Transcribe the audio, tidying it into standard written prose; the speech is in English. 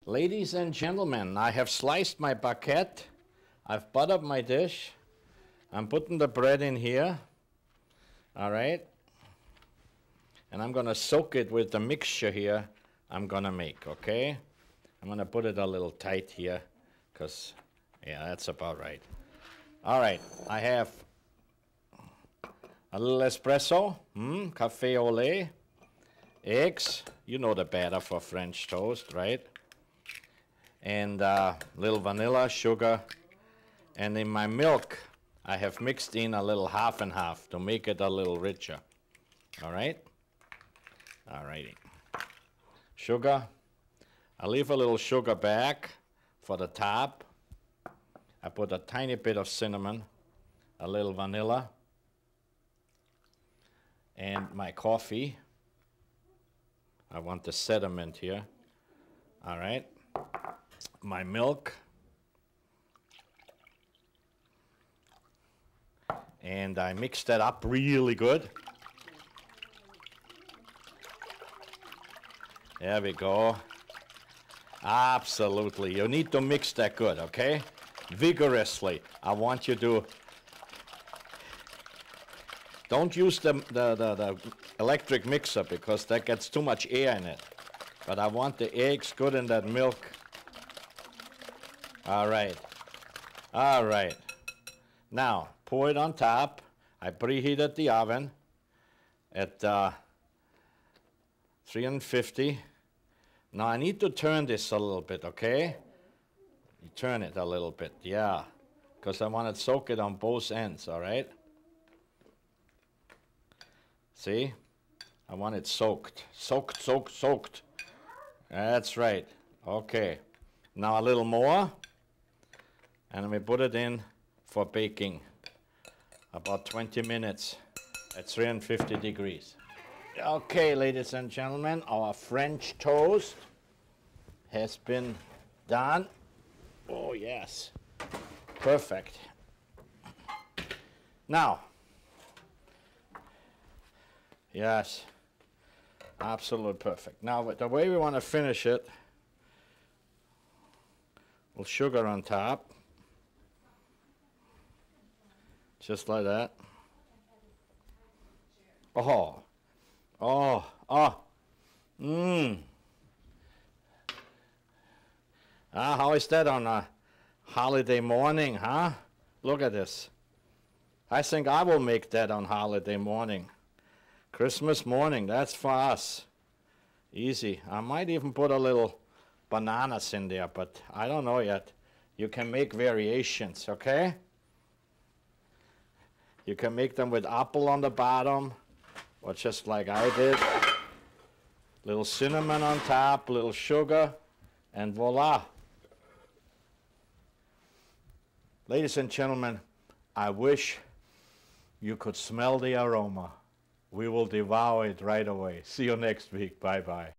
Ladies and gentlemen, I have sliced my baguette. I've buttered my dish. I'm putting the bread in here. All right. And I'm going to soak it with the mixture here I'm going to make, okay? I'm going to put it a little tight here because, yeah, that's about right. All right. I have a little espresso, cafe au lait, eggs. You know the batter for French toast, right? And little vanilla, sugar, and in my milk I have mixed in a little half and half to make it a little richer. All right? All righty. Sugar. I leave a little sugar back for the top. I put a tiny bit of cinnamon, a little vanilla, and my coffee. I want the sediment here. All right. My milk, and I mix that up really good. There we go. Absolutely. You need to mix that good, okay? Vigorously. I want you to don't use the electric mixer because that gets too much air in it. But I want the eggs good in that milk. All right. All right. Now, pour it on top. I preheated the oven at 350. Now, I need to turn this a little bit, okay? You turn it a little bit, yeah. Because I want to soak it on both ends, all right? See? I want it soaked. Soaked, soaked, soaked. That's right. Okay. Now a little more. And we put it in for baking. About 20 minutes at 350 degrees. Okay, ladies and gentlemen, our French toast has been done. Oh, yes. Perfect. Now, yes, absolutely perfect. Now, the way we want to finish it, we'll sugar on top. Just like that. Oh, oh, oh, how is that on a holiday morning, huh? Look at this. I think I will make that on holiday morning. Christmas morning, that's for us. Easy. I might even put a little bananas in there, but I don't know yet. You can make variations, okay? You can make them with apple on the bottom, or just like I did. Little cinnamon on top, little sugar, and voila. Ladies and gentlemen, I wish you could smell the aroma. We will devour it right away. See you next week. Bye-bye.